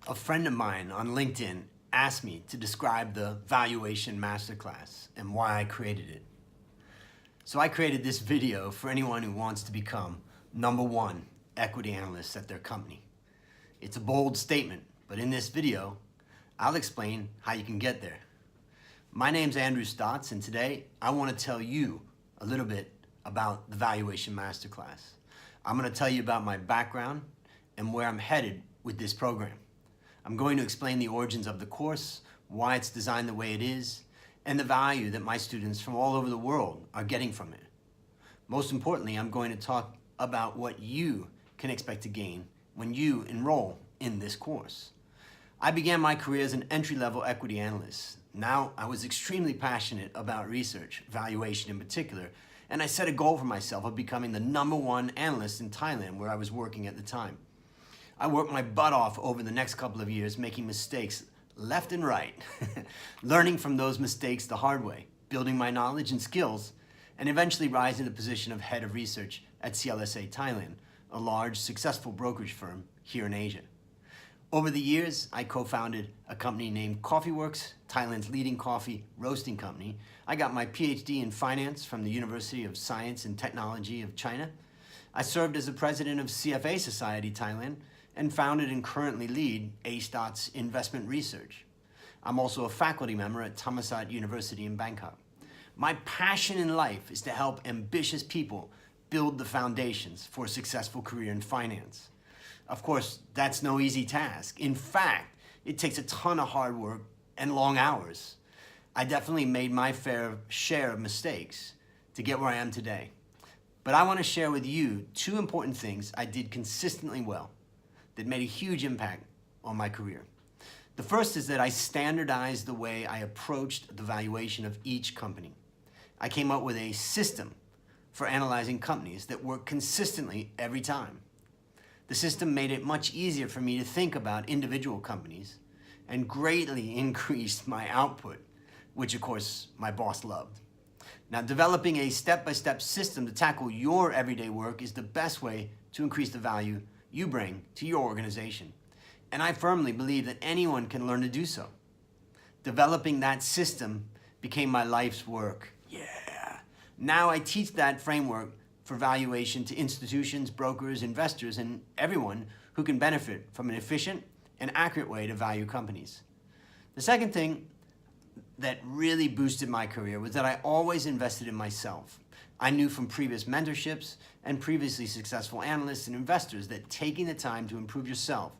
A friend of mine on LinkedIn asked me to describe the Valuation Master Class and why I created it. So I created this video for anyone who wants to become #1 equity analyst at their company. It's a bold statement, but in this video, I'll explain how you can get there. My name's Andrew Stotz, and today I want to tell you a little bit about the Valuation Master Class. I'm going to tell you about my background and where I'm headed with this program. I'm going to explain the origins of the course, why it's designed the way it is, and the value that my students from all over the world are getting from it. Most importantly, I'm going to talk about what you can expect to gain when you enroll in this course. I began my career as an entry-level equity analyst. Now, I was extremely passionate about research, valuation in particular, and I set a goal for myself of becoming the #1 analyst in Thailand, where I was working at the time. I worked my butt off over the next couple of years, making mistakes left and right, learning from those mistakes the hard way, building my knowledge and skills, and eventually rising to the position of head of research at CLSA Thailand, a large, successful brokerage firm here in Asia. Over the years, I co-founded a company named CoffeeWorks, Thailand's leading coffee roasting company. I got my PhD in finance from the University of Science and Technology of China. I served as the president of CFA Society Thailand and founded and currently lead A. Stotz Investment Research. I'm also a faculty member at Thammasat University in Bangkok. My passion in life is to help ambitious people build the foundations for a successful career in finance. Of course, that's no easy task. In fact, it takes a ton of hard work and long hours. I definitely made my fair share of mistakes to get where I am today. But I want to share with you 2 important things I did consistently well that made a huge impact on my career. The first is that I standardized the way I approached the valuation of each company. I came up with a system for analyzing companies that worked consistently every time. The system made it much easier for me to think about individual companies and greatly increased my output, which of course my boss loved. Now, developing a step-by-step system to tackle your everyday work is the best way to increase the value you bring to your organization. And I firmly believe that anyone can learn to do so. Developing that system became my life's work. Yeah. Now I teach that framework for valuation to institutions, brokers, investors, and everyone who can benefit from an efficient and accurate way to value companies. The second thing that really boosted my career was that I always invested in myself. I knew from previous mentorships and previously successful analysts and investors that taking the time to improve yourself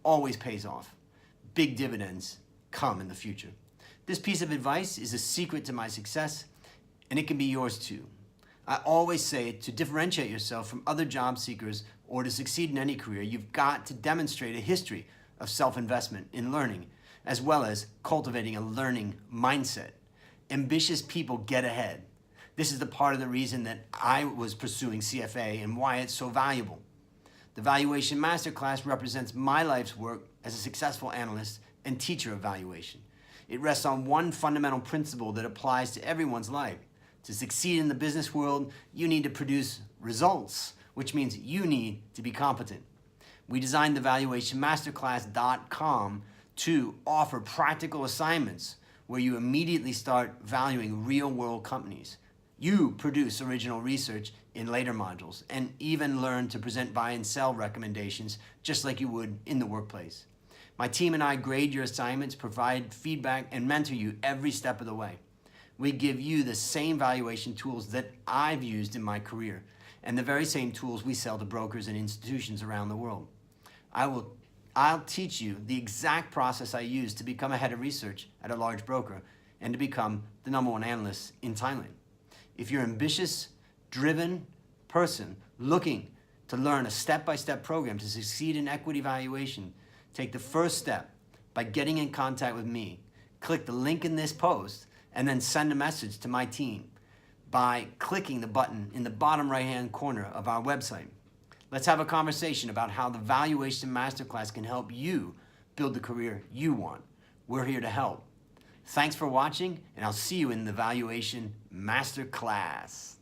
always pays off. Big dividends come in the future. This piece of advice is a secret to my success, and it can be yours too. I always say to differentiate yourself from other job seekers or to succeed in any career, you've got to demonstrate a history of self-investment in learning, as well as cultivating a learning mindset. Ambitious people get ahead. This is the part of the reason that I was pursuing CFA and why it's so valuable. The Valuation Master Class represents my life's work as a successful analyst and teacher of valuation. It rests on one fundamental principle that applies to everyone's life. To succeed in the business world, you need to produce results, which means you need to be competent. We designed the valuationmasterclass.com to offer practical assignments where you immediately start valuing real-world companies. You produce original research in later modules and even learn to present buy and sell recommendations just like you would in the workplace. My team and I grade your assignments, provide feedback, and mentor you every step of the way. We give you the same valuation tools that I've used in my career and the very same tools we sell to brokers and institutions around the world. I'll teach you the exact process I used to become a head of research at a large broker and to become the #1 analyst in Thailand. If you're an ambitious, driven person looking to learn a step-by-step program to succeed in equity valuation, take the first step by getting in contact with me. Click the link in this post and then send a message to my team by clicking the button in the bottom right-hand corner of our website. Let's have a conversation about how the Valuation Masterclass can help you build the career you want. We're here to help. Thanks for watching, and I'll see you in the Valuation Master Class.